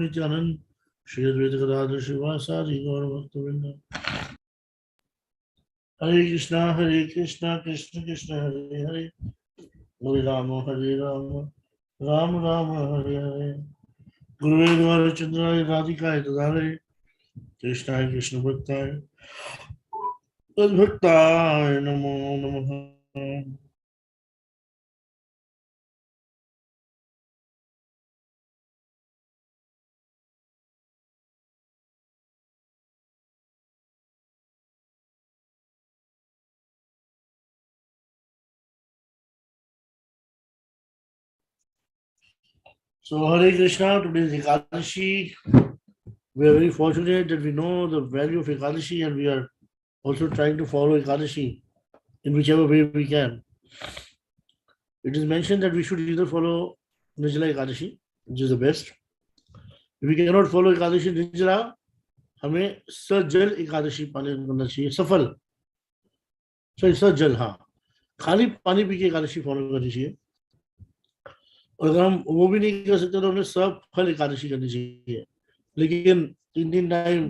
नित्यानंद श्री अद्वैत गदाधर श्रीवासादि गौर भक्तवृंद। हरे कृष्णा कृष्ण कृष्ण हरे हरे, हरे राम राम राम हरे हरे। गुरुवेद चंद्राय राधिकाय तदालय कृष्णाय कृष्ण भक्ताय तद्भक्ताय नमो नमः। So Hare Krishna, today is Ekadashi. We are very fortunate that we know the value of Ekadashi and we are also trying to follow Ekadashi in whichever way we can. It is mentioned that we should either follow Nirjala Ekadashi, which is the best. If we cannot follow Ekadashi Nirjala, हमें सजल एकादशी पालन करना चाहिए, सफल सजल, हाँ, खाली पानी P के Ekadashi follow करनी चाहिए। और अगर हम वो भी नहीं कर सकते तो हमें सफल एकादशी करनी चाहिए, लेकिन 3 टाइम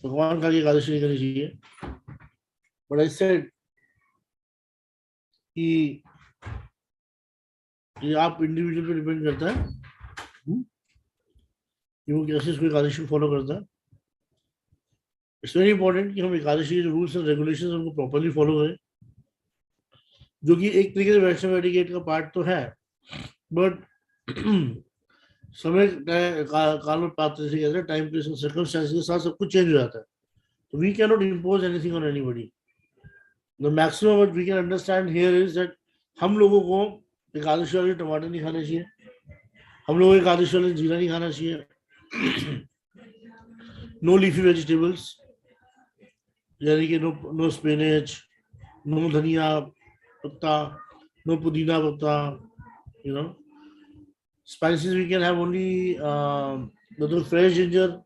भगवान का एकादशी नहीं करनी चाहिए। बट आई सेड कि ये आप इंडिविजुअल पे डिपेंड करता है कि वो कैसे इसको एकादशी फॉलो करता है। इट्स वेरी इंपॉर्टेंट कि हम एकादशी के रूल्स एंड रेगुलेशंस उनको प्रॉपर्ली फॉलो करें, जो कि एक तरीके से वैष्णव एटिकेट का पार्ट तो है, बट समय काल और पात्र से कहते हैं, टाइम के सर्कमस्टेंसेस के साथ सब कुछ चेंज हो जाता है। तो we can not impose anything on anybody. The maximum what we can understand here is that हम लोगों को एकादशी वाले टमाटर नहीं खाने चाहिए, हम लोगों को एकादशी वाले जीरा नहीं खाना चाहिए, नो लीफी वेजिटेबल्स, यानी कि नो स्पिनच, नो धनिया पत्ता, नो पुदीना पत्ता, you know. Spices we can have only मतलब फ्रेश जिंजर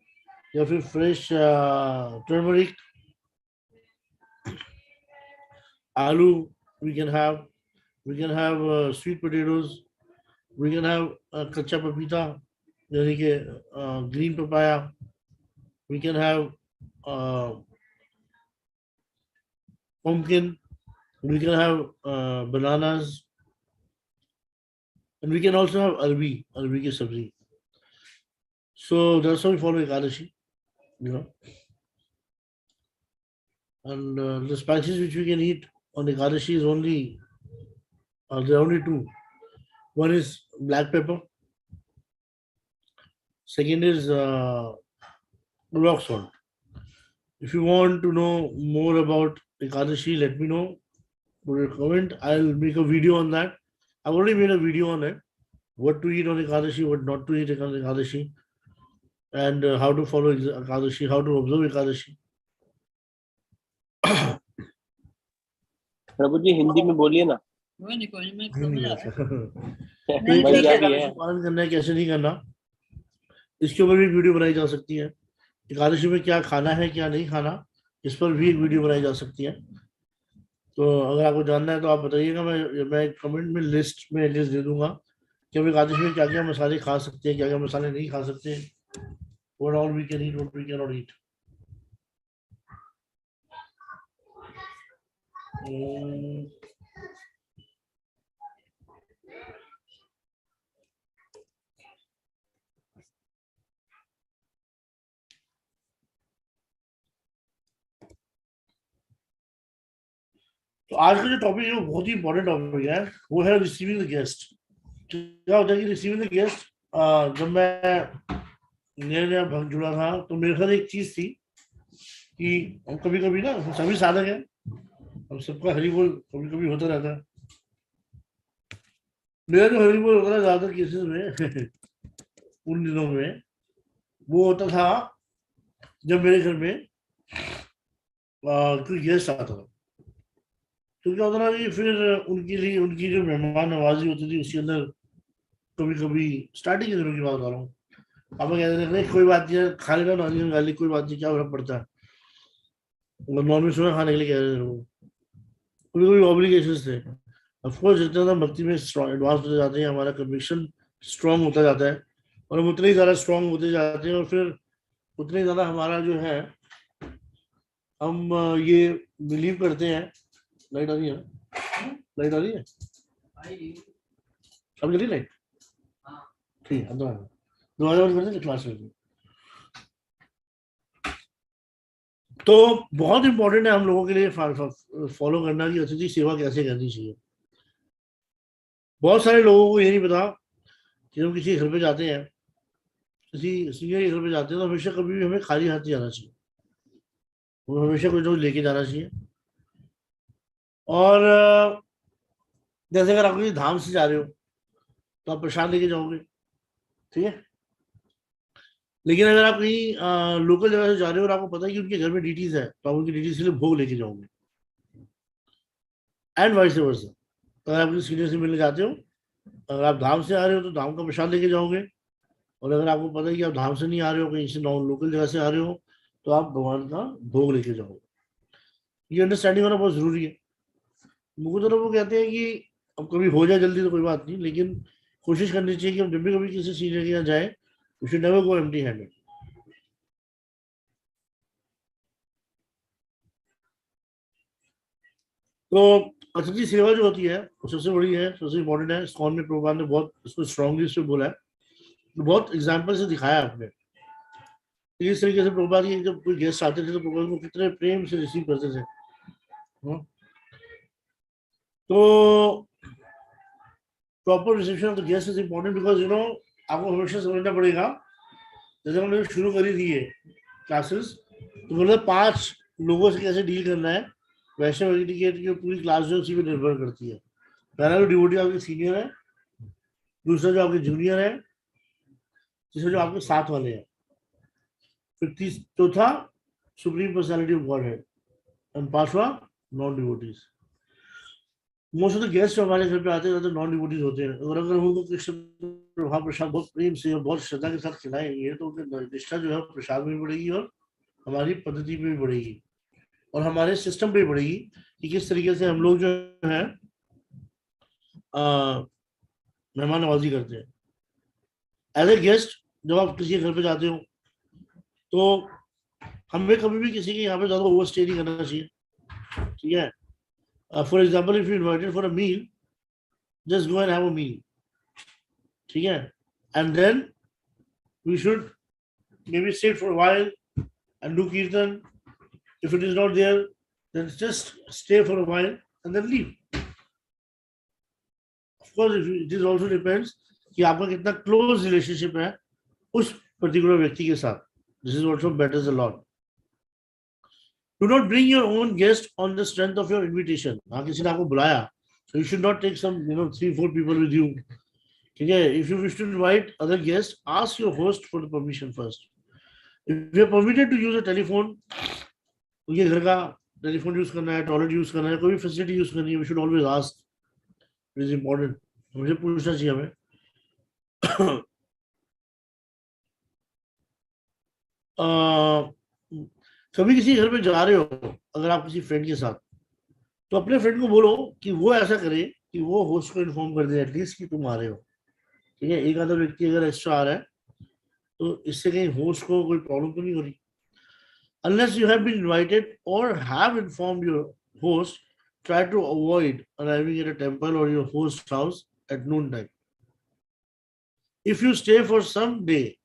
या फिर फ्रेश टर्मरिक, आलू we can have sweet potatoes, we can have कच्चा पपीता यानी कि green papaya, we can have pumpkin, we can have bananas, and we can also have arbi ki sabzi. So that's how we follow Ekadashi, you know. And the spices which we can eat on Ekadashi is only there are only two. One is black pepper. Second is rock salt. If you want to know more about Ekadashi, let me know. Put a comment. I'll make a video on that. I've already made a video on it. What to eat on Ekadashi, what not to eat on Ekadashi, and how to follow Ekadashi, how to observe Ekadashi. प्रभु जी हिंदी में बोलिए ना। पालन करना है, कैसे नहीं करना, इसके ऊपर भी एक वीडियो बनाई जा सकती है। एकादशी में क्या खाना है क्या नहीं खाना, इस पर भी एक वीडियो बनाई जा सकती है। तो अगर आपको जानना है तो आप बताइएगा, मैं कमेंट में लिस्ट दे दूंगा कि हम एकादशी में क्या क्या मसाले खा सकते हैं, क्या क्या मसाले नहीं खा सकते, what all we can eat, what we cannot eat. तो आज का जो टॉपिक है वो बहुत ही इंपॉर्टेंट टॉपिक है, वो है रिसीविंग द गेस्ट। क्या होता है कि रिसीविंग द गेस्ट, जब मैं नया भक्त जुड़ा था तो मेरे साथ एक चीज थी कि हम कभी कभी ना, सभी साधक है, हम सबका हरि बोल कभी कभी होता रहता है। मेरा जो हरि बोल होता था ज्यादातर केसेस में उन दिनों में वो होता था जब मेरे घर में कोई गेस्ट आता था। तो क्या होता था कि फिर उनके लिए उनकी जो मेहमान नवाजी होती थी उसके अंदर कभी कभी स्टार्टिंग के दिनों की बात बता रहा हूँ, पापा कहते थे कोई बात नहीं है, खा लेना नॉनवेज गाली, कोई बात नहीं, क्या फर्क पड़ता है, नॉनवेज सुना खाने के लिए कह रहे थे वो। कभी कभी ऑब्लिगेशंस थे। ऑफकोर्स जितना भक्ति में एडवांस होते जाते हैं, हमारा कन्विक्शन स्ट्रांग होता जाता है, और हम उतने ही ज़्यादा स्ट्रांग होते जाते हैं और फिर उतने ही ज़्यादा हमारा जो है हम ये बिलीव करते हैं। लाइट आ रही है, लाइट आ रही है, अब जल्दी लाइट, ठीक है, दरवाजा बंद कर दें क्लास में। तो बहुत इंपॉर्टेंट है हम लोगों के लिए फॉलो करना कि अतिथि सेवा कैसे करनी चाहिए। बहुत सारे लोगों को ये नहीं पता कि हम किसी घर पे जाते हैं, किसी सीनियर के घर पे जाते हैं, तो हमेशा कभी भी हमें खाली हाथ नहीं जाना चाहिए, हमें हमेशा कुछ ना कुछ लेके जाना चाहिए। और जैसे अगर आप किसी धाम से जा रहे हो तो आप प्रसाद लेके जाओगे, ठीक है। लेकिन अगर आप कहीं लोकल जगह से जा रहे हो और आपको पता है कि उनके घर में डीटीज है, तो आप उनकी डीटीज के लिए भोग लेके जाओगे, एंड वाइस वर्सा। अगर आप किसी सीनियर से मिलने जाते हो, अगर आप धाम से आ रहे हो तो धाम का प्रसाद लेके जाओगे, और अगर आपको पता है कि आप धाम से नहीं आ रहे हो, कहीं से नॉन लोकल जगह से आ रहे हो, तो आप भगवान का भोग लेके जाओगे। ये अंडरस्टैंडिंग होना बहुत जरूरी है। मुझे तो वो कहते हैं कि अब कभी हो जाए जल्दी तो कोई बात नहीं, लेकिन कोशिश करनी चाहिए कि हम जब भी कभी किसी सीनियर के यहाँ जाए, we should never go empty handed. तो अतिथि सेवा जो होती है वो सबसे बड़ी है, सबसे इम्पोर्टेंट है। इस्कॉन में प्रभुपाद ने बहुत इसको स्ट्रांगली से बोला है, बहुत एग्जाम्पल से दिखाया आपने। इस तरीके से प्रभुपाद की जब कोई गेस्ट आते थे तो प्रभुपाद को कितने प्रेम से रिसीव करते थे। हाँ? तो proper reception of the guest is important because आपको हमेशा समझना पड़ेगा। जैसे हमने शुरू करी थी ये क्लासेस, तो बोला 5 लोगों से कैसे डील करना है, वैष्णव एटिकेट की पूरी क्लास जो उसी पे निर्भर करती है। पहला जो डिवोटी आपके सीनियर है, दूसरा जो आपके जूनियर है, तीसरा जो आपके साथ वाले हैं, फिर चौथा सुप्रीम पर्सनालिटी ऑफ गॉड है, एंड पांचवा non devotees. Most of the guest जो हमारे घर पे आते हैं तो नॉन डिवोटीज होते हैं, और अगर उनको कृष्ण प्रसाद बहुत प्रेम से और बहुत श्रद्धा के साथ खिलाएंगे तो उनकी निष्ठा जो है प्रसाद में भी बढ़ेगी, और हमारी पद्धति में भी बढ़ेगी, और हमारे सिस्टम पे भी बढ़ेगी कि किस तरीके से हम लोग जो है मेहमान नवाजी करते हैं। एज ए गेस्ट जब आप किसी के घर पे जाते हो तो हमें कभी भी किसी के यहाँ पे ज्यादा ओवर स्टे नहीं करना चाहिए, ठीक है। For example if you invited for a meal, just go and have a meal, ठीक है, and then we should maybe sit for a while and do kirtan. If it is not there, then just stay for a while and then leave. Of course, it is also depends कि आपका कितना close relationship है उस particular व्यक्ति के साथ. This is also matters a lot. Do not bring your own guest on the strength of your invitation. हाँ, किसी ने आपको बुलाया, so you should not take some 3-4 people with you. ठीक है? If you wish to invite other guests, ask your host for the permission first. If you are permitted to use a telephone, उनके घर का telephone use करना है, toilet use करना है, कोई भी फैसिलिटी यूज करनी है, we should always ask, it is important, मुझे पूछना चाहिए हमें। कभी किसी घर पे जा रहे हो, अगर आप किसी फ्रेंड के साथ, तो अपने फ्रेंड को बोलो कि वो ऐसा करे कि वो होस्ट को इन्फॉर्म कर दे एटलीस्ट कि तुम आ रहे हो, ठीक है। एक आधा व्यक्ति अगर एक्स्ट्रा आ रहा है तो इससे कहीं होस्ट को कोई प्रॉब्लम तो नहीं हो रही। Unless you have been invited or have informed your host, try to avoid arriving at a temple or your host house at noon time. If you stay for some day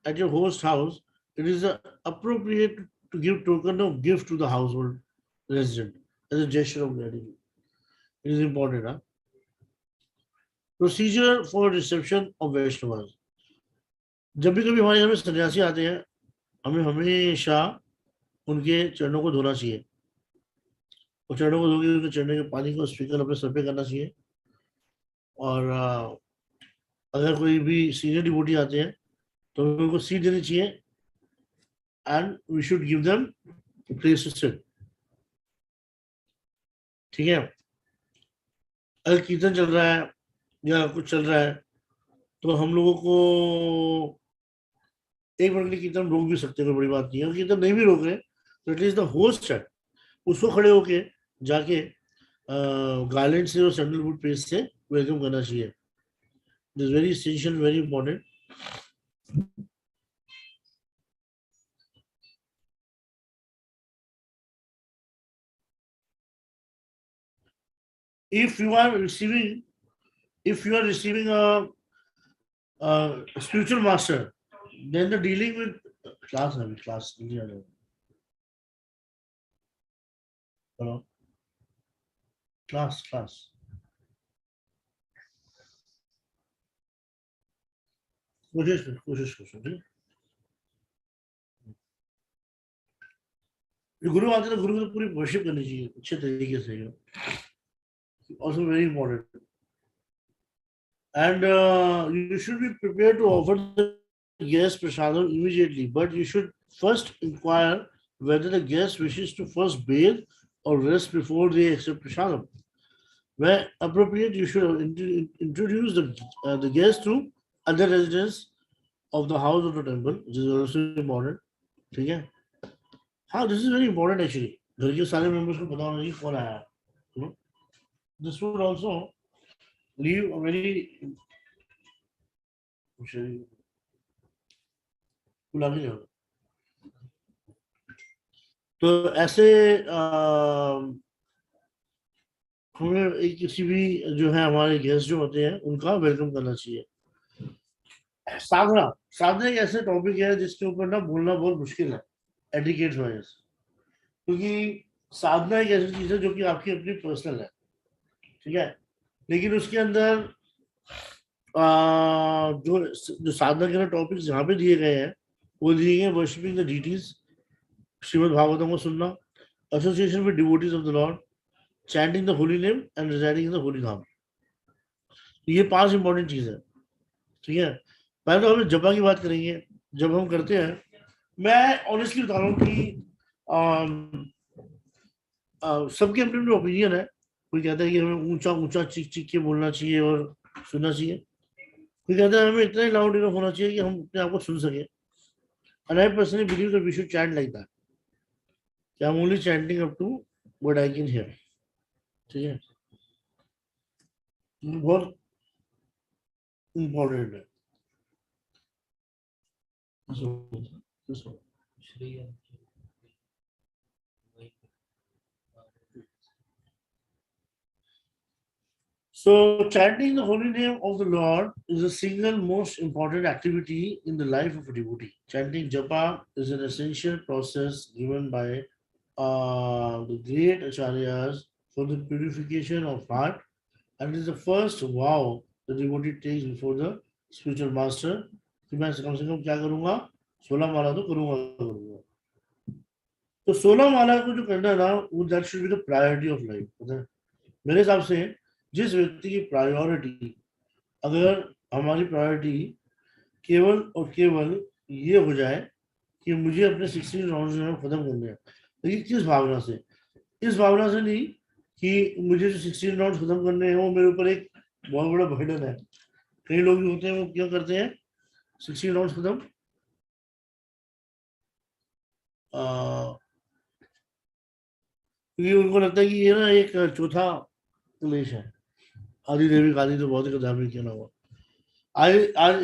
at your host house, it is appropriate to give token of gift to the household resident as a gesture of gratitude. It is important. Huh? Procedure for reception of Vaishnavas. जब भी कभी हमारे घर में सन्यासी आते हैं, हमें हमेशा उनके चरणों को धोना चाहिए, और चरणों को धोके उनके चरणों के पानी को स्प्रिंकल अपने सर पे करना चाहिए। और अगर कोई भी सीनियर डिवोटी आते हैं तो उनको सीट देनी चाहिए, and we should give them place to sit, ठीक है। अगर कीर्तन चल रहा है या कुछ चल रहा है तो हम लोगों को 1 मिनट के लिए कीर्तन रोक भी सकते हैं, कोई बड़ी बात नहीं है। कीर्तन नहीं भी रोक रहे तो एटलीस्ट द होस्ट है उसको खड़े होके जाके गार्लैंड से और सैंडलवुड पेस्ट से वेलकम करना चाहिए। This very essential, very important. If you are receiving, if you are receiving a spiritual master, then the dealing with class. Hello, class. कोशिश कर ठीक है। जो गुरु आते हैं तो गुरु की तो पूरी वर्शिप करनी चाहिए अच्छे तरीके से। Also very important. And you should be prepared to offer the guest prasadam immediately, but you should first inquire whether the guest wishes to first bathe or rest before they accept prasadam. Where appropriate, you should introduce the guest to other residents of the house or the temple, which is also important. ठीक है? हाँ, this is very important actually. घर के सारे members को पता होना चाहिए कौन आया है. You know? This would also leave a very तो ऐसे हमें किसी भी जो है हमारे गेस्ट जो होते हैं उनका वेलकम करना चाहिए। साधना एक ऐसे टॉपिक है जिसके ऊपर ना बोलना बहुत मुश्किल है एटिकेट्स वजह से, क्योंकि साधना एक ऐसी चीज है जो कि आपकी अपनी पर्सनल है, ठीक है, लेकिन उसके अंदर जो साधना के टॉपिक्स जहाँ पे दिए गए हैं वो दिए गए worshipping the deities, Shrimad Bhagavatam को सुनना, association with devotees of the lord, chanting the holy name and residing in the holy dham. ये 5 इंपॉर्टेंट चीज है, ठीक है। पहले तो हम जपा की बात करेंगे। जब हम करते हैं, मैं ऑनेस्टली बता रहा हूँ कि सबके अपने अपने ओपिनियन है। कोई कहता है कि हमें ऊंचा ऊंचा चीख चीख के बोलना चाहिए और सुनना चाहिए, कोई कहता है हमें इतना ही लाउड इनफ होना चाहिए कि हम अपने आप को सुन सके। And I personally believe that we should chant like that. I'm only chanting up to what I can hear. ठीक है, बहुत इम्पोर्टेंट है। So, chanting the holy name of the Lord is the single most important activity in the life of a devotee. Chanting japa is an essential process given by the great acharyas for the purification of heart, and is the first vow the devotee takes before the spiritual master कि मैं कम से कम क्या करूंगा, 16 माला तो करूंगा। तो 16 माला को जो करना है ना, वो that should be the priority of life. पता है, मेरे हिसाब से जिस व्यक्ति की प्रायोरिटी, अगर हमारी प्रायोरिटी केवल और केवल ये हो जाए कि मुझे अपने 16 राउंड जो है खत्म करने हैं, लेकिन किस भावना से? इस भावना से नहीं कि मुझे जो 16 राउंड खत्म करने हैं वो मेरे ऊपर एक बहुत बड़ा बर्डन है। कई लोग होते हैं वो क्या करते हैं, 16 राउंड खत्म क्योंकि उनको लगता है कि ये ना एक चौथा क्लेश है। आदि देवी आदि तो बहुत ही कदामी क्यों ना हुआ। आज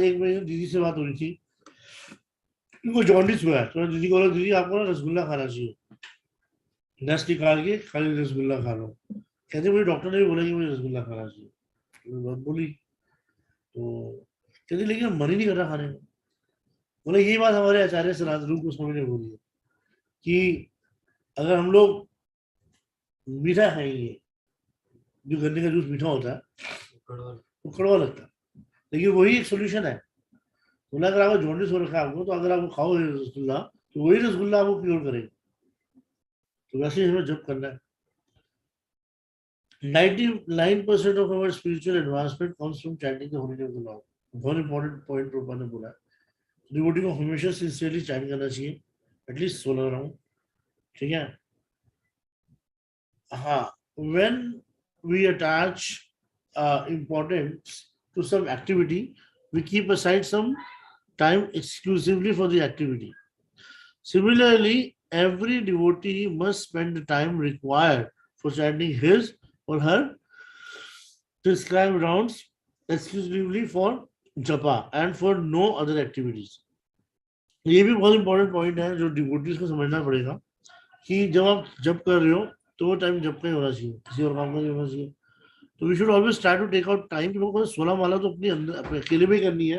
एक मेरी दीदी से बात हो रही थी, उनको जॉन्डिस हुआ है, तो दीदी को बोला दीदी आपको ना रसगुल्ला खाना चाहिए, नस निकाल के खाली रसगुल्ला खा लो। कहते मुझे डॉक्टर ने भी बोला कि मुझे रसगुल्ला खाना चाहिए। बोली तो कहते लेकिन मन ही नहीं कर रहा खाने में। बोले यही बात हमारे आचार्य सनातन रूप गोस्वामी ने बोली है कि अगर हम लोग मीठा खाएंगे, जो गन्ने का जूस मीठा होता है वो कड़वा लगता है, लेकिन वही एक सोल्यूशन है। बोला अगर आपको जॉन्डिस हो रखा है आपको, तो अगर आप खाओ रसगुल्ला तो वही रसगुल्ला आपको क्योर करेगा। तो वैसे ही हमें जब करना है। 99% of our spiritual advancement comes from chanting the holy name of the Lord. बहुत इंपॉर्टेंट पॉइंट रूपा ने बोला है, डिवोटी को हमेशा सिंसियरली चैंट करना चाहिए, एटलीस्ट 16 राउंड, ठीक है। हाँ, when we attach importance to some activity, we keep aside some time exclusively for the activity. Similarly, every devotee must spend the time required for chanting his or her prescribed rounds exclusively for japa and for no other activities. ये भी बहुत important point है जो devotees को समझना पड़ेगा कि जब आप जप कर रहे हो तो वो टाइम जप का ही होना चाहिए, किसी और काम का नहीं होना चाहिए। तो we should always try to take out time कि मेरे को 16 माला तो अपनी अंदर अपने अकेले में ही करनी है,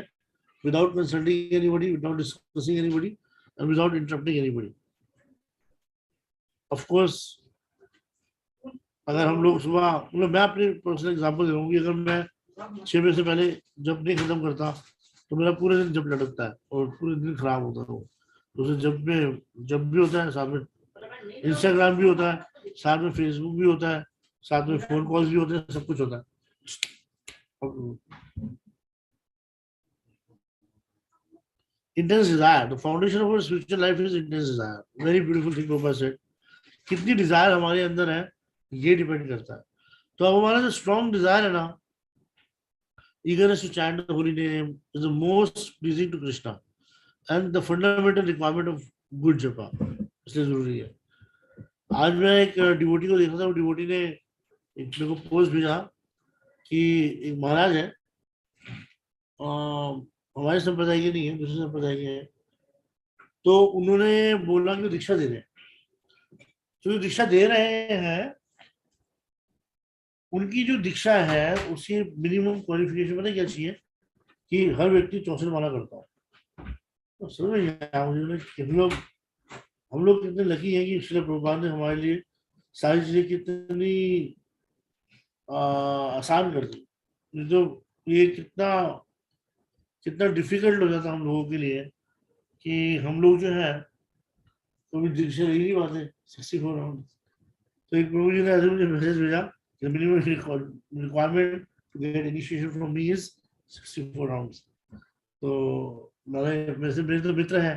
without consulting anybody, without discussing anybody and without interrupting anybody. Of course अगर हम लोग सुबह, मतलब मैं अपनी पर्सनल एग्जांपल दे रहा हूँ कि अगर मैं 6 बजे से पहले जब नहीं खत्म करता तो मेरा पूरे दिन जब लटकता है और पूरे दिन खराब होता है वो। तो उसे जब भी होता है, साथ में इंस्टाग्राम भी होता है, साथ में फेसबुक भी होता है, साथ में फोन कॉल्स भी होते हैं, सब कुछ होता है। Intense desire, the foundation of spiritual life is intense desire. Very beautiful thing professor said. कितनी डिजायर हमारे अंदर है ये डिपेंड करता है। तो अब हमारा जो स्ट्रॉन्ग डिजायर है ना, eagerness to chant the holy name is the most pleasing to Krishna and the fundamental requirement of good japa, इसलिए जरूरी है। आज मैं एक डिवोटी को देखा था, वो डिवोटी ने एक मेरे को पोस्ट भेजा कि एक महाराज है, हमारे संप्रदाय के नहीं है, दूसरे संप्रदाय के हैं। तो उन्होंने बोला कि दीक्षा दे रहे हैं। तो दीक्षा दे रहे हैं, उनकी जो दीक्षा है उसकी मिनिमम क्वालिफिकेशन पता क्या चाहिए कि हर व्यक्ति 64 माला करता है। तो समझ में नहीं आया मुझे कि हम लोग कितने लकी हैं कि श्रील प्रभुपाद ने हमारे लिए सारी चीजें कितनी आसान कर दी। नहीं तो ये कितना कितना डिफिकल्ट हो जाता हम लोगों के लिए कि हम लोग जो है कभी दीक्षा ले नहीं पाते 64 राउंड। तो एक प्रभु जी ने ऐसे मुझे मैसेज भेजा कि minimum requirement to get initiation from me is 64 rounds. तो मेरे तो मित्र है,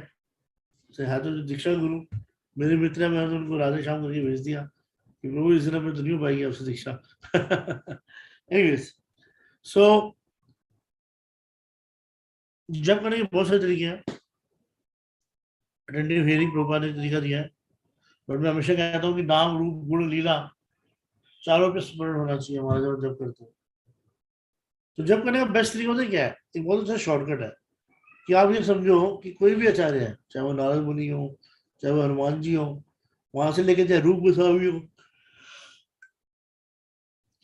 है तो दीक्षा गुरु मेरे मित्र है, मैंने तो उनको राधे श्याम करके भेज दिया कि प्रभु इस दिन में तो नहीं हो पाएगी आपसे दीक्षा। एनीवेज, सो जब करने के बहुत सारे तरीके हैं। अटेंटिव हियरिंग प्रभुपाद ने तरीका दिया है, बट मैं हमेशा कहता हूँ कि नाम रूप गुण लीला चारों पे स्मरण होना चाहिए हमारा जब करते हैं। तो जब करने का बेस्ट तरीका होता है क्या है, एक बहुत अच्छा शॉर्टकट है कि आप ये समझो कि कोई भी आचार्य है, चाहे वो नारद मुनि हो, चाहे वो हनुमान जी हो, वहां से लेके चाहे रूप गोस्वामी हो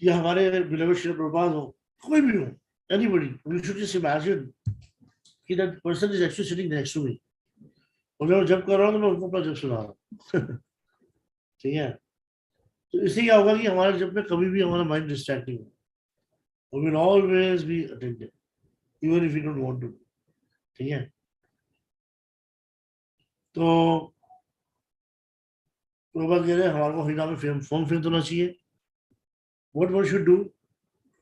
या हमारे बिलवेड श्री प्रभुपाद हो, कोई भी हो, anybody, we should just imagine कि that person is actually sitting next to me और मैं जब कर रहा हूँ तो मैं उनको अपना जब सुना रहा हूँ। ठीक है। तो इससे क्या होगा कि हमारे जब में कभी भी हमारा माइंड डिस्ट्रैक्ट नहीं होगा, we will always be attentive even if you don't want to. ठीक है। तो प्रभुपाद कह रहे हैं हमारे को हरिनाम में फॉर्म फिल होना चाहिए। What one should do,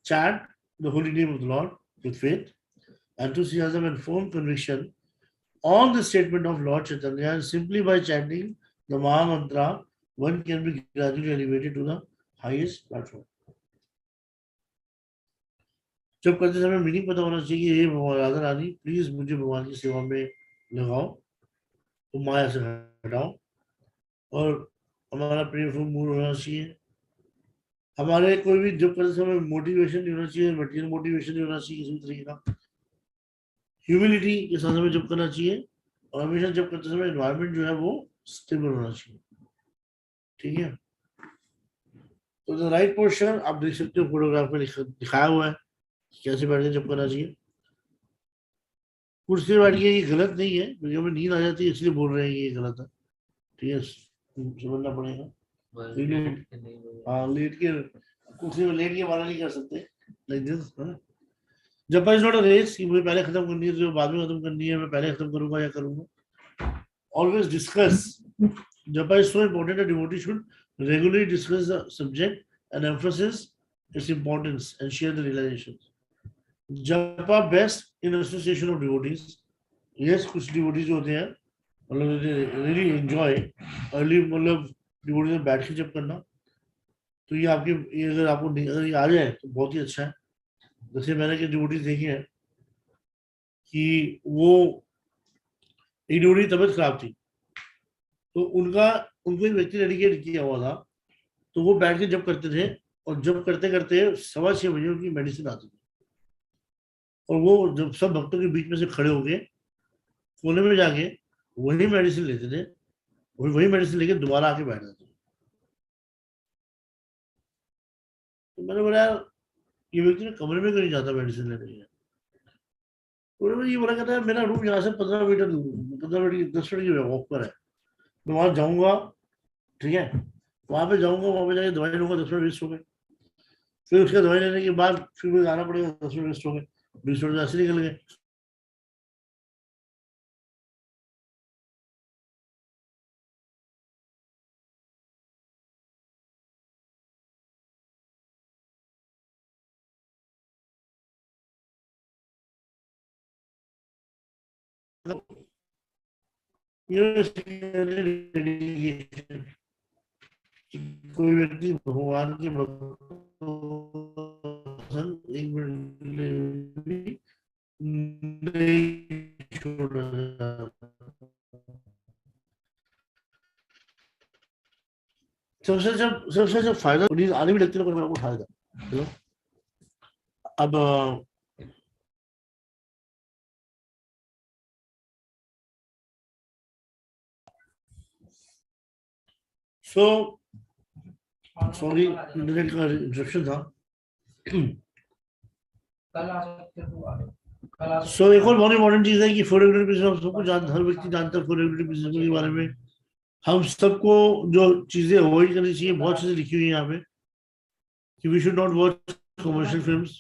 chant the holy name of the Lord with faith, enthusiasm, and firm conviction on the statement of Lord Chaitanya. And simply by chanting the Maha Mantra, one can be gradually elevated to the highest platform. जब करते समय meaning पता होना चाहिए, ये Radha Rani please मुझे भगवान की सेवा में लगाओ, तो माया से हटाओ, और हमारा प्रेमफुल मूड होना चाहिए। हमारे कोई भी जब करते समय मोटिवेशन नहीं होना चाहिए, मटेरियल मोटिवेशन नहीं होना चाहिए किसी भी तरीके का। ह्यूमिलिटी के साथ हमें जब करना चाहिए, और हमेशा जब करते समय एनवायरनमेंट जो है वो स्टेबल होना चाहिए। ठीक है। तो द राइट पोस्चर आप देख सकते हो, फोटोग्राफ में दिखाया हुआ है कैसे बैठ के जब करना चाहिए। कुर्सी में बैठ के ये गलत नहीं है, क्योंकि हमें नींद आ जाती है इसलिए बोल रहे हैं ये गलत है। ठीक है, समझना पड़ेगा। हाँ, लेट के कुर्सी में लेट के वाला नहीं कर सकते लाइक दिस। जब इज नॉट अ रेस कि मुझे पहले खत्म करनी है जो बाद में खत्म करनी है, मैं पहले खत्म करूंगा या करूंगा। Always discuss. जब is so important, a devotee should regularly discuss the subject and emphasis its importance and share the realisation. Japa best in association of devotees. Yes, कुछ डिवोटीज होते हैं मतलब रियली एंजॉय अर्ली, मतलब डिवोटीज में बैठ के जप करना। तो ये आपके, ये अगर आपको अगर ये आ जाए तो बहुत ही अच्छा है। जैसे मैंने के डिवोटीज देखी है कि वो एक डिवोटी तबीयत खराब थी, तो उनको एक व्यक्ति डेडिकेट किया हुआ था, तो वो बैठ के जब करते थे, और जब करते करते 6:15 बजे उनकी मेडिसिन आती थी, और वो जब सब भक्तों के बीच में से खड़े हो गए कोने में जाके वही मेडिसिन लेते थे, वही मेडिसिन लेके दोबारा आके बैठ जाते थे। तो मैंने बोला यार ये व्यक्ति ने कमरे में क्यों नहीं जाता मेडिसिन लेने के लिए। उन्होंने ये बोला कहता है मेरा रूम यहाँ से 15 मीटर दूर, 15 मिनट 10 मिनट की वॉक पर है, मैं वहां जाऊंगा, ठीक है, वहां पे जाऊंगा, वहां पे जाके दवाई लूंगा, 10 मिनट वेस्ट हो गए, फिर उसके दवाई लेने के बाद फिर मुझे आना पड़ेगा, 10 मिनट वेस्ट हो गए, 20 मिनट ऐसे निकल गए। कोई व्यक्ति भगवान के भक्तों संग एक मिनट के लिए भी नहीं छोड़ा। सबसे जब फायदा नींद आने भी लगती है तो मेरे को उठाया था, अब सो सॉरी इंटरनेट का इंटरप्शन था। सो एक और बहुत इंपॉर्टेंट चीज है कि फोरेग्रेटिव बिजनेस सबको हर व्यक्ति जानता है फोरेग्रेटिव बिजनेस के बारे में। हम सबको जो चीजें अवॉइड करनी चाहिए, बहुत चीजें लिखी हुई है यहाँ पे कि we should not watch commercial films,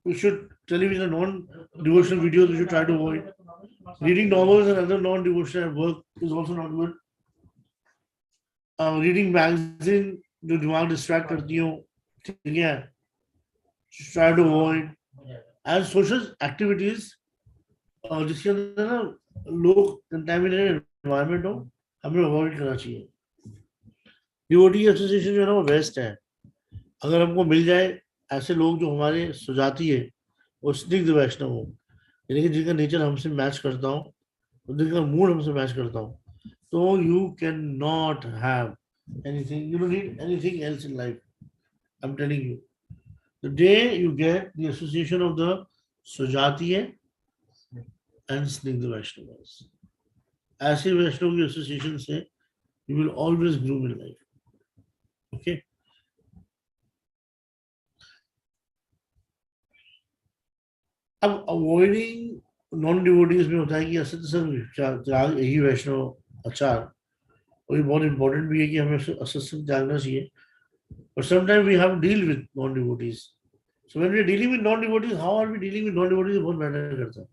we should television non-devotional videos we should try to avoid. Reading novels and other non-devotional work is also not good. Reading magazine जो दिमाग डिस्ट्रैक्ट करती हो, ठीक है, try to avoid. And social activities जिसके अंदर ना लोग कंटेमिनेटेड एनवायरनमेंट हो, हमें अवॉइड करना चाहिए। डिवोटी एसोसिएशन जो है ना वो बेस्ट है, अगर हमको मिल जाए ऐसे लोग जो हमारे सुजाती है और स्निग्ध वैष्णव हो, यानी कि जिनका नेचर हमसे मैच करता हो, जिनका मूड हमसे मैच करता हो, तो you can not have anything, you don't need anything else in life. I am telling you, the day you get the association of the sujatiya and snigdha Vaishnava, ऐसे वैष्णव की एसोसिएशन से you will always groom in life. Okay, अब avoiding non devotees में होता है कि असत संग त्याग यही वैष्णव आचार, और ये बहुत इंपॉर्टेंट भी है कि हमें असत संग त्यागना चाहिए। But sometimes we have to deal with non-devotees. So when we are dealing with non-devotees, how are we dealing with non-devotees बहुत मैटर करता है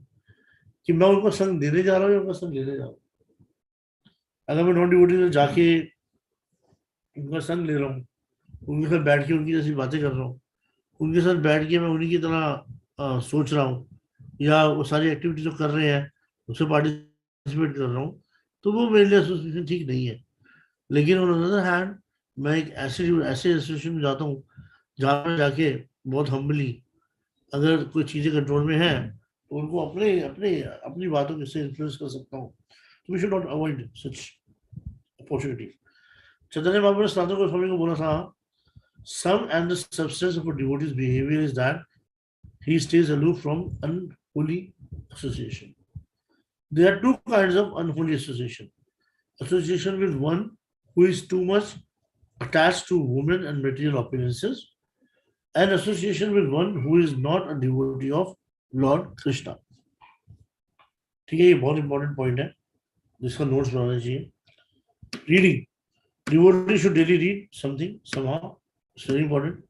कि मैं उनको संग देने जा रहा हूँ या उनका संग लेने जा रहा हूँ। अगर मैं नॉन-डिवोटीज में जाके उनका संग ले रहा हूँ, उनके साथ बैठ के उनकी जैसी बातें कर रहा हूँ, उनके साथ बैठ के मैं उन्हीं की तरह सोच रहा हूँ, या वो सारी एक्टिविटी जो कर रहे हैं उससे पार्टिसिपेट कर रहा हूँ, तो वो मेरे लिए एसोसिएशन ठीक नहीं है। लेकिन ऑन अदर हैंड मैं एक ऐसे ऐसे एसोसिएशन में जाता हूँ जहाँ पे जाके बहुत हम्बली अगर कोई चीज़ें कंट्रोल में है तो उनको अपने अपने अपनी बातों से इन्फ्लुएंस कर सकता हूँ। तो we should not avoid such opportunity. Chaitanya Babu ने स्नातक गोस्वामी को बोला था, sum and the substance of a devotees behaviour is that he stays aloof from unholy association. There are two kinds of unholy association. Association with one who is too much attached to women and material appearances, and association with one who is not a devotee of Lord Krishna. ठीक है, ये बहुत important point है जिसका notes बनाना चाहिए। Reading, devotee should daily read something somehow, it's very important.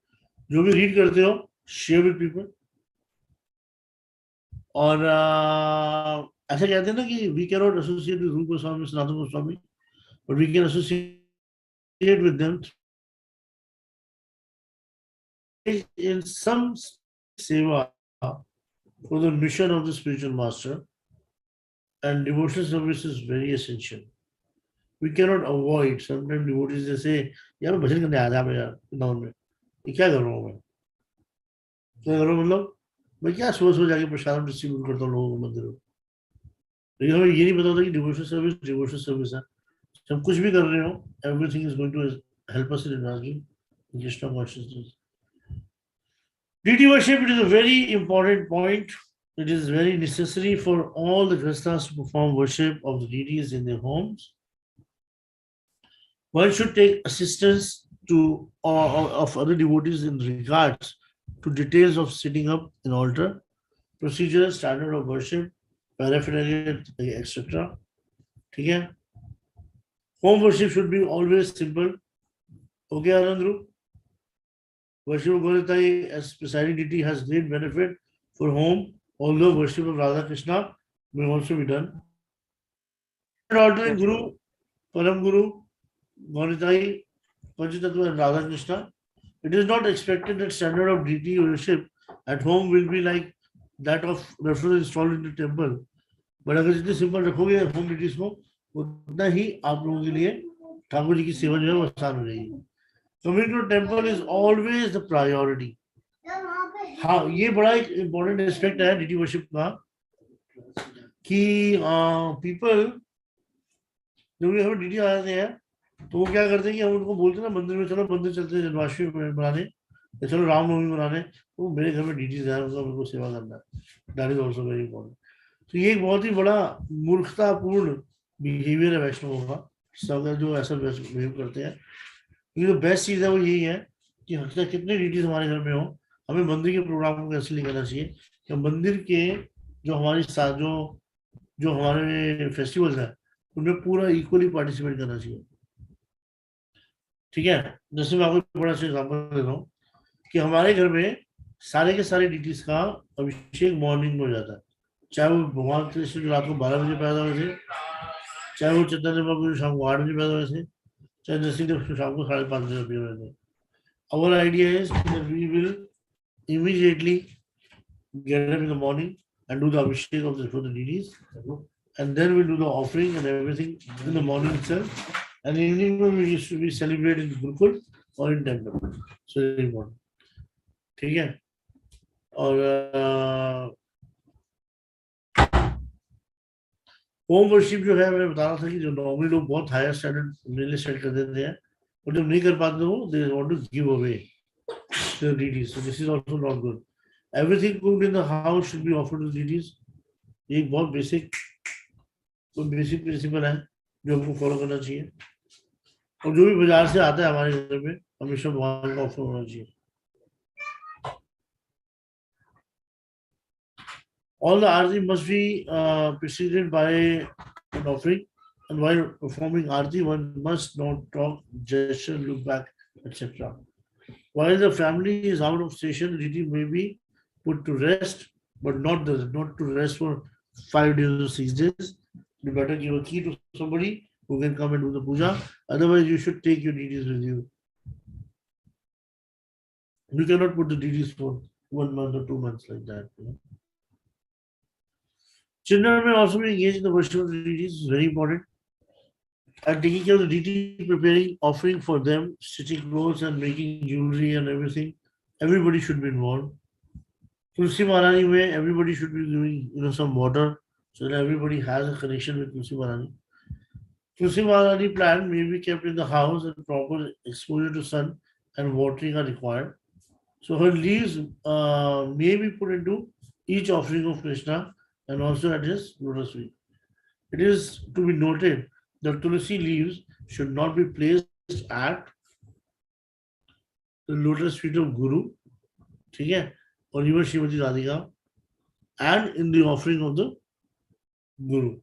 जो भी read करते हो शेयर विद पीपल। और ऐसे कहते हैं ना कि we can not associate with Rupa Goswami Sanatana Goswami, but we can associate with them in some seva for the mission of the spiritual master, and devotional service is very essential. We cannot avoid, sometimes devotees they say यार मैं भजन करने आया था मैं यार इंदौर में, ये क्या कर रहा हूँ मैं, क्या कर रहा हूँ मतलब मैं क्या सुबह सुबह जाके प्रसाद डिस्ट्रीब्यूट करता हूँ लोगों को मंदिरों में। लेकिन हमें ये नहीं पता होता कि डिवोशनल सर्विस है। हम कुछ भी कर रहे हो, everything is going to help us in advancing Krishna consciousness. Deity worship, it is a very important point It is very necessary for all the Grihasthas to perform worship of the deities in their homes. One should take assistance of other devotees in regards to details of setting up an altar, procedure, standard of worship, paraphernalia, etc. Okay? Home worship should be always simple. Okay, Anandru? Worship of Gauritai as presiding deity has great benefit for home, although worship of Radha Krishna may also be done. And altering Yes, Guru, Param Guru, Gauritai, Panchatattva and Radha Krishna, it is not expected that standard of deity worship at home will be like that of reference installed in the temple. But अगर जितने simple रखोगे home deities को उतना ही आप लोगों के लिए ठाकुर जी की सेवा जो है वो आसान हो जाएगी. Coming to temple is always the priority. हाँ ये बड़ा एक इम्पोर्टेंट एस्पेक्ट है डिटी वर्शिप का कि पीपल जब भी हमें डिटी आ जाते हैं तो वो क्या करते हैं कि हम उनको बोलते हैं ना मंदिर में चलो मंदिर चलते हैं जन्माष्टमी बनाने या चलो रामनवमी बनाने तो मेरे घर में डीटीज है उनका मेरे को सेवा करना है. That is also very important. तो ये एक बहुत ही बड़ा मूर्खतापूर्ण बिहेवियर है वैष्णवों का सब जो ऐसा बिहेव करते हैं. क्योंकि जो बेस्ट चीज़ है वो यही है कि हकीकत कितने डीटीज हमारे घर में हो हमें मंदिर के प्रोग्राम को ऐसे नहीं करना चाहिए कि मंदिर के जो हमारी साथ जो हमारे फेस्टिवल्स हैं उनमें पूरा इक्वली पार्टिसिपेट करना चाहिए. ठीक है. जैसे मैं आपको एक बड़ा अच्छा एग्जाम्पल दे रहा हूँ कि हमारे घर में सारे के सारे डीटीज का अभिषेक मॉर्निंग में हो जाता है. चाहे वो भगवान कृष्ण जो रात को 12 बजे पैदा हुए थे, चाहे वो चैतन्य प्रभु जो शाम को 8 बजे पैदा हुए थे, चाहे नरसिंह जो शाम को 5:30 बजे पैदा हुए थे. Our idea is that we will immediately get up in the morning and do the abhishek of the for the deities, and then we'll do the offering and everything in the morning itself. And in the evening we used to be celebrated in Gurukul or in temple. So very important. ठीक है. और home worship जो है मैं बता रहा था कि जो नॉर्मली लोग बहुत हायर स्टैंडर्ड मेरे सेट कर देते हैं और जब नहीं कर पाते हो they want to give away the deities. So this is also not good. Everything cooked in the house should be offered to deities. ये एक बहुत बेसिक प्रिंसिपल है जो हमको फॉलो करना चाहिए. और जो भी बाजार से आता है हमारे घर में हमेशा भगवान का ऑफर होना चाहिए. All the arti must be preceded by an offering, and while performing arti, one must not talk, gesture, look back, etc. While the family is out of station, deity may be put to rest, but not to rest for 5 days or 6 days. You better give a key to somebody who can come and do the puja. Otherwise, you should take your deities with you. You cannot put the deities for 1 month or 2 months like that. You know? Children may also be engaged in the worship of the deities, is very important. And taking care of the deity, preparing offering for them, stitching clothes and making jewelry and everything. Everybody should be involved. Tulsi Maharani way, everybody should be doing some water so that everybody has a connection with Tulsi Maharani. Tulsi Maharani plant may be kept in the house and proper exposure to sun and watering are required. So her leaves may be put into each offering of Krishna and also at his lotus feet. It is to be noted that Tulsi leaves should not be placed at the lotus feet of Guru, or even Srimati Radhika, and in the offering of the Guru.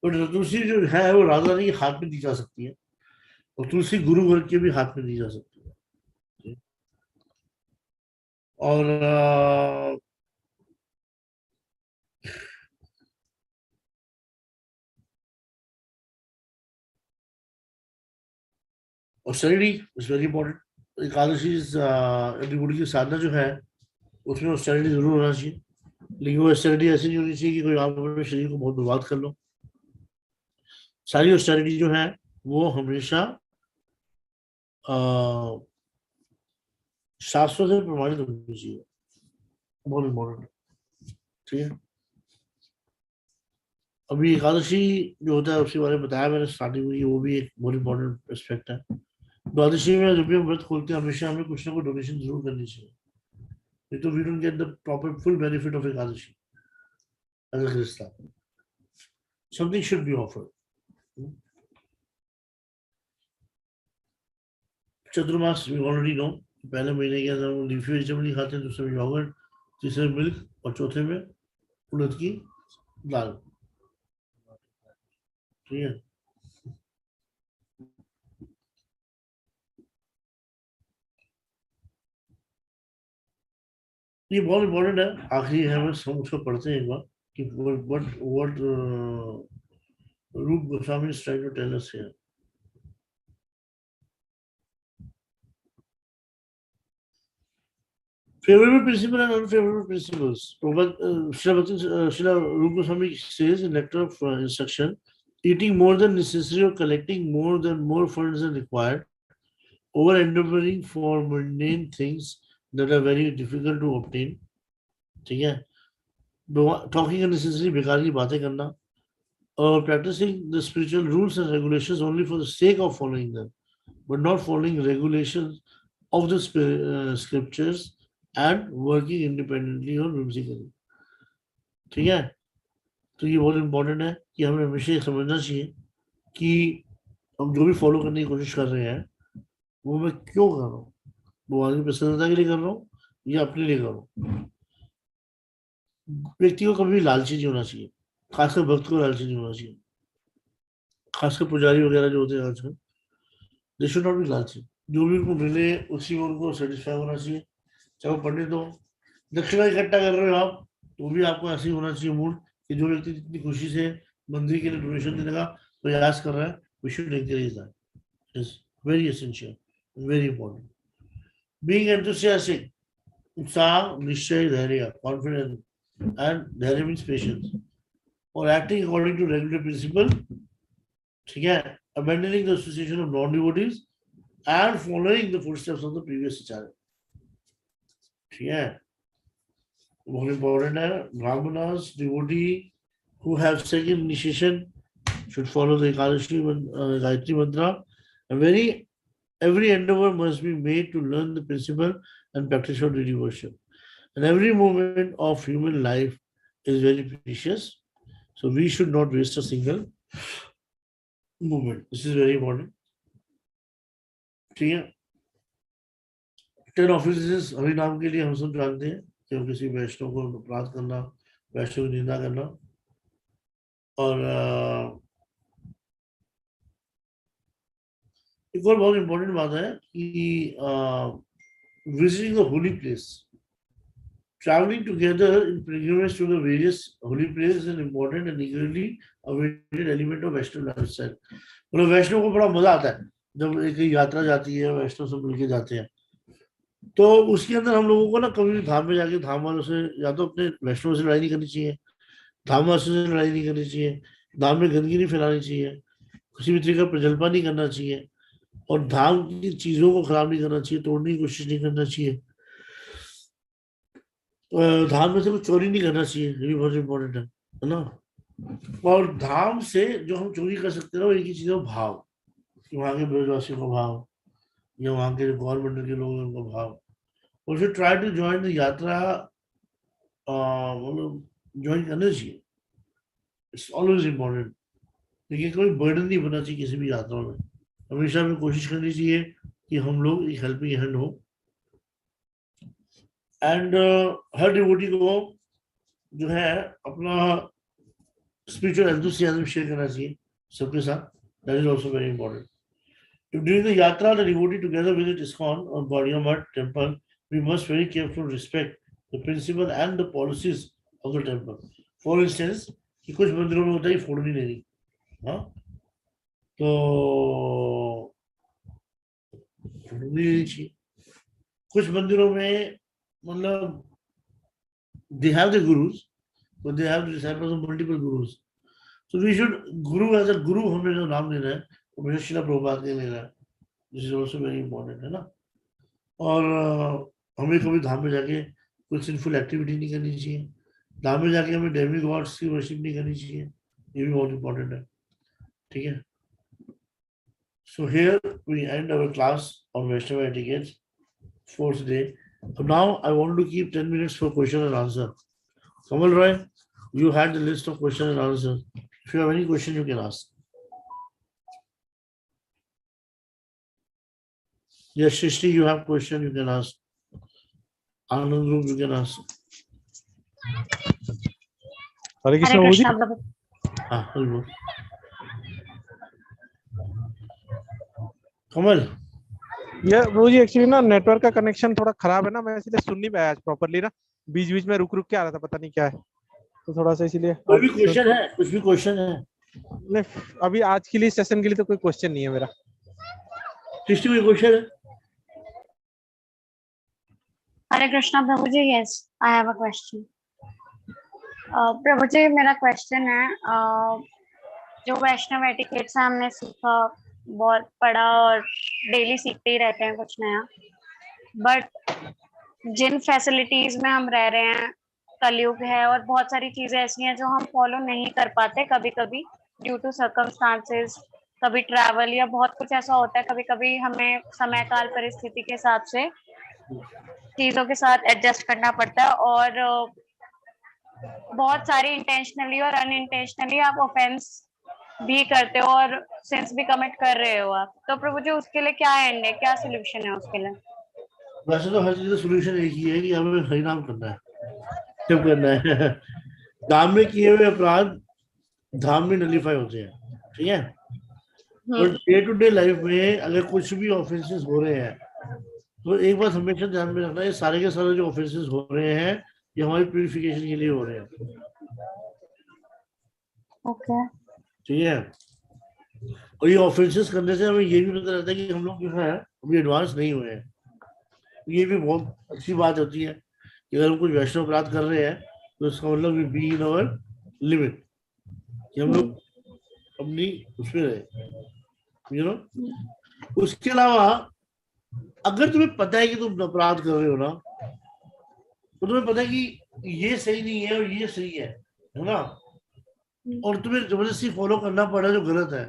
तो तुलसी जो है वो राधा रानी के हाथ में दी जा सकती है और तुलसी गुरु घर के भी हाथ में दी जा सकती है. और austerity is very important. Ekadashi everybody की साधना जो है उसमें ऑस्टेरिटी जरूर होना चाहिए. लेकिन वो ऑस्टेरिटी ऐसी नहीं होनी चाहिए कि कोई आप अपने शरीर को बहुत बर्बाद कर लो. सारी ऑस्टेरिटी जो है वो हमेशा शास्त्रों से प्रमाणित होनी चाहिए. बहुत इम्पोर्टेंट. ठीक है. अभी एकादशी जो होता है उसके बारे में बताया मैंने स्टार्टिंग में, वो भी एक बहुत इम्पोर्टेंट एस्पेक्ट है. द्वादशी में जब भी हम व्रत खोलते हैं हमेशा हमें कुछ ना कुछ डोनेशन जरूर करनी चाहिए, नहीं तो we don't get the proper full benefit of Ekadashi as a grihastha. Something should be offered. Chaturmas we already know, पहले महीने के अंदर हम लीफी वेजिटेबल नहीं खाते, दूसरे में योगर्ट, तीसरे में मिल्क और चौथे में उड़द की दाल। ठीक है। ये बहुत इंपॉर्टेंट है, आखिरी है, बस हम उसको पढ़ते हैं एक बार कि what Rup Goswami is trying to tell us here. Favorable principle and unfavorable principles. Srila Rupa Goswami says in letter of instruction, eating more than necessary or collecting more funds than required, over endeavoring for mundane things that are very difficult to obtain. ठीक है, talking unnecessary बेकार की बातें करना, or practicing the spiritual rules and regulations only for the sake of following them, but not following regulations of the scriptures and working independently or whimsically. ठीक है। तो ये बहुत इंपॉर्टेंट है कि हमें हमेशा ये समझना चाहिए कि हम जो भी फॉलो करने की कोशिश कर रहे हैं वो मैं क्यों कर रहा हूँ, भगवान की प्रसन्नता के लिए कर रहा हूँ या अपने लिए कर रहा हूँ। व्यक्ति को कभी भी लालची नहीं होना चाहिए, खासकर भक्त को लालची नहीं होना चाहिए, खासकर पुजारी वगैरह जो होते हैं आजकल, दे शुड नॉट बी लालची। जो भी उनको मिले उसी में उनको सेटिस्फाई होना चाहिए, चाहे वो पंडित हो। दक्षिणा इकट्ठा कर रहे हो आप तो भी आपको ऐसे ही होना चाहिए मूड कि जो व्यक्ति जितनी खुशी से मंदिर के लिए डोनेशन देने का प्रयास कर रहा है, we should encourage that, is very essential, very important. Being enthusiastic, उत्साह, निश्चय, धैर्य, कॉन्फिडेंस, एंड धैर्य मीन्स पेशेंस, और acting according to regular principle. ठीक है। abandoning the association of non-devotees and following the footsteps of the previous acharya। ठीक है, बहुत इंपॉर्टेंट है। Brahmanas devotee who have second initiation should follow the Ekadashi Gayatri mantra, and every endeavor must be made to learn the principle and practice of daily worship. And every moment of human life is very precious, so we should not waste a single moment. This is very important. ठीक है। 10 offices हरिनाम के लिए हम सब जानते हैं कि हम किसी वैष्णव को अपराध करना, वैष्णव की निंदा करना, और एक और बहुत इंपॉर्टेंट बात है कि visiting the holy place, traveling together in pilgrimage to the various holy places is an important and eagerly awaited element of Vaishnava lifestyle। मतलब वैष्णव को बड़ा मजा आता है जब एक यात्रा जाती है, वैष्णव सब मिलके जाते हैं, तो उसके अंदर हम लोगों को ना कभी भी धाम में जाके धाम वालों से या तो अपने वैष्णव से लड़ाई नहीं करनी चाहिए, धाम वासियों से लड़ाई नहीं करनी चाहिए, धाम में गंदगी नहीं फैलानी चाहिए, किसी भी तरीके का प्रजल्पा नहीं करना चाहिए, और धाम की चीजों को खराब नहीं करना चाहिए, तोड़ने की कोशिश नहीं करना चाहिए, धाम में से कुछ चोरी नहीं करना चाहिए, ये भी बहुत इंपॉर्टेंट है ना। और धाम से जो हम चोरी कर सकते हैं वो एक ही चीज है, भाव, कि वहाँ के ब्रजवासियों का भाव या वहाँ के जो गवर्नमेंट के लोग हैं उनका भाव। और फिर ट्राई टू ज्वाइन द यात्रा, मतलब ज्वाइन करना चाहिए, इट्स ऑलवेज इम्पोर्टेंट। देखिए कोई बर्डन नहीं बनना चाहिए किसी भी यात्रा में, हमेशा हमें कोशिश करनी चाहिए कि हम लोग एक हेल्पिंग हैंड हो। एंड हर डिवोटी को जो है अपना स्पिरिचुअल एंथुसियाज्म शेयर करना चाहिए सबके साथ, that is also very important. If during the yatra the devotee together visit ISKCON or Gaudiya temple, we must very carefully respect the principle and the policies of the temple. For instance, कि कुछ मंदिरों में होता है फोड़नी नहीं, हाँ, तो फोड़नी नहीं चाहिए। कुछ मंदिरों में मतलब they have the gurus, but they have the disciples of multiple gurus. So we should guru as a guru हमने जो नाम लेना है वो हमेशा श्रीला प्रभुपाद के लेना है, this is also very important है ना। और हमें कभी धाम में जाके कुछ सिंफुल एक्टिविटी नहीं करनी चाहिए, धाम में जाके हमें डेमी गॉड्स की वर्शिप नहीं करनी चाहिए, ये भी बहुत इंपॉर्टेंट है। ठीक है। So here we end our class on Vaishnava etiquettes, fourth day. So now I want to keep 10 minutes for question and answer. Kamal Roy, you had the list of question and answer. If you have any question, you can ask. Yes, Shishti, you have question, you can ask. Anand Roop, you can ask. Hare Hare Krishna, Prabhu. Hare Bol. Kamal, ये प्रभु जी actually ना network का connection थोड़ा खराब है ना, मैं इसलिए सुन नहीं पाया आज प्रॉपर्ली ना, बीच बीच में रुक रुक के आ रहा था, पता नहीं क्या है, तो थोड़ा सा इसलिए कोई भी क्वेश्चन है? कुछ भी क्वेश्चन है? नहीं, अभी आज के लिए सेशन के लिए तो कोई क्वेश्चन नहीं है मेरा। सृष्टि कोई क्वेश्चन है? Hare Krishna, Prabhu ji. Yes, I have a question. प्रभु जी, मेरा क्वेश्चन है, जो वैष्णव एटिकेट्स हमने सीखा, बहुत पढ़ा और डेली सीखते ही रहते हैं कुछ नया, बट जिन फैसिलिटीज में हम रह रहे हैं, कलयुग है और बहुत सारी चीजें ऐसी हैं जो हम फॉलो नहीं कर पाते कभी कभी ड्यू टू सर्कमस्टांसेस, कभी ट्रैवल या बहुत कुछ ऐसा होता है, कभी कभी हमें समय काल परिस्थिति के हिसाब से चीजों के साथ एडजस्ट करना पड़ता है, और बहुत सारी इंटेंशनली और अनइंटेंशनली आप ऑफेंस भी करते हो और सिंस भी कमिट कर रहे हो आप, तो प्रभु जी उसके लिए क्या एंड है, क्या सोल्यूशन है उसके लिए? वैसे तो हर चीज का सोल्यूशन एक ही है कि हमें हरि नाम करना है, जब करना है। धाम में किए हुए अपराध धाम में नलीफाई होते हैं, ठीक है। और डे टू डे लाइफ में अगर कुछ भी ऑफेंसेस हो रहे हैं तो एक बात हमेशा ध्यान में रखना है, सारे के सारे जो ऑफेंसेस हो रहे हैं ये हमारी प्यूरिफिकेशन के लिए हो रहे हैं, ओके, ठीक है। और ये ऑफेंसेस करने से हमें ये भी पता रहता है कि हम लोग जो है अभी एडवांस नहीं हुए हैं। ये भी बहुत अच्छी बात होती है कि अगर हम कुछ वैष्णव अपराध कर रहे हैं तो इसका मतलब we be in our limit, कि हम लोग अपनी उसमें रहे, यू नो। उसके अलावा अगर तुम्हें पता है कि तुम अपराध कर रहे हो ना, तो तुम्हें पता है कि ये सही नहीं है और ये सही है ना, और तुम्हें जबरदस्ती फॉलो करना पड़ा जो गलत है,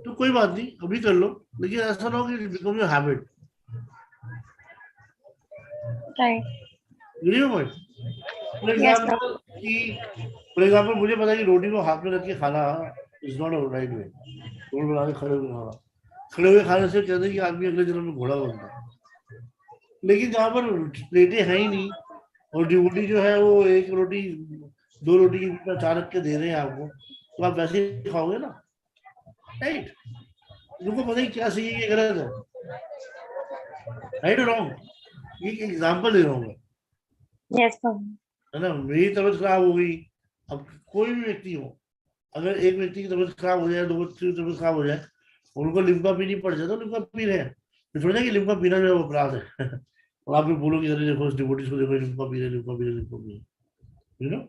तो कोई बात नहीं, अभी कर लो, लेकिन ऐसा ना हो कि become your habit, right. For example मुझे पता है कि रोटी को हाथ में रख के खाना is not a right way, रोटी बना के खड़े हुए खाना, खड़े हुए खाने से कहते हैं कि आदमी अगले जन्म में घोड़ा बनता है। लेकिन जहाँ पर प्लेटें है ही नहीं और ड्यूटी जो है वो एक रोटी दो रोटी के बीच में अचानक के दे रहे हैं आपको, तो आप वैसे ही खाओगे ना, राइट। तुमको पता ही क्या सही है, गलत है, राइट और रॉन्ग। ये एग्जाम्पल दे रहा हूँ मैं, यस है ना। मेरी तबीयत खराब हो गई, अब कोई भी व्यक्ति हो, अगर एक व्यक्ति की तबीयत खराब हो जाए, दो व्यक्ति की तबीयत खराब हो जाए, उनको लिम्का पीनी पड़ जाए तो लिम्का पी रहे हैं, तो थोड़ा कि लिम्का पीना जो है वो अपराध है। और आप भी बोलो कि अरे देखो इस डिवोटीज को देखो लिम्का पी रहे, लिम्का पी रहे, लिम्का पी रहे, यू नो।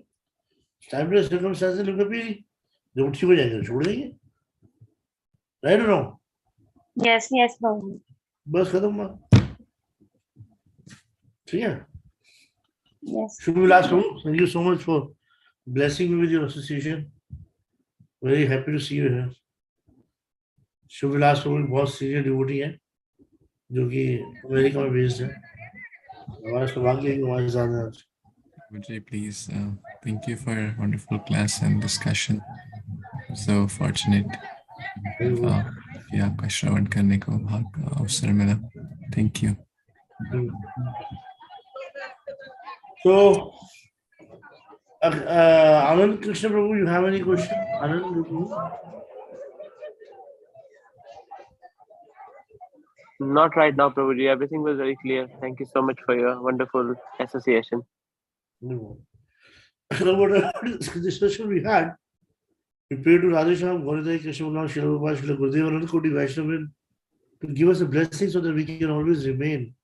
टाइम पे सर्कमस्टेंसेस लिम्का पी रही, जब ठीक हो जाएगा छोड़ देंगे, राइट और रॉन्ग? यस यस प्रभु, बस खत्म बात, ठीक है। Yes. Should we last Prabhu? Thank you so much for blessing me with your association. Very happy to see you here. शुभ विलास प्रभु बहुत सीनियर डिवोटी है जो कि अमेरिका में बेस्ड है, हमारा सौभाग्य है कि हमारे साथ हैं आज। Vijay, please, thank you for a wonderful class and discussion. So fortunate कि आपका श्रवण करने को अवसर मिला. Thank you. So, Anand Krishna Prabhu, you have any question? Anand Prabhu? Not right now, Prabhuji. Everything was very clear. Thank you so much for your wonderful association. No. So what discussion we had, we prayed to Radhesham, Gauritai, Krishna, Shila Prabhupada, Shila Gurudev, and Koti Vaishnava to give us a blessing so that we can always remain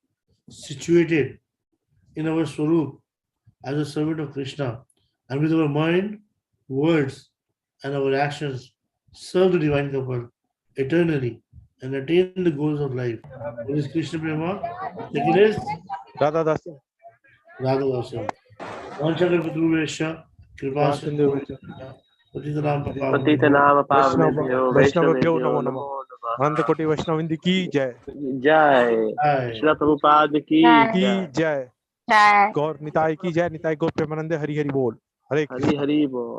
situated in our Swarup as a servant of Krishna, and with our mind, words, and our actions serve the divine couple eternally and attain the goals of life. What is Krishna Prema? Second is Radha Dasya. Radha Dasya. Vanchakar Padruvesha, Kripa Sindhu, Patitanam Papa. Patitanam Pavanebhyo Vaishnavabhyo Vaishnavebhyo Namo Namo Namo. Namah. अनंत कोटि वैष्णव की जय। जय Jai. Srila Prabhupada की जय। की जय। जय। जय। गौर निताई की जय। निताई गौर प्रेमानंद हरि हरि बोल। हरे कृष्ण। हरि हरि बोल।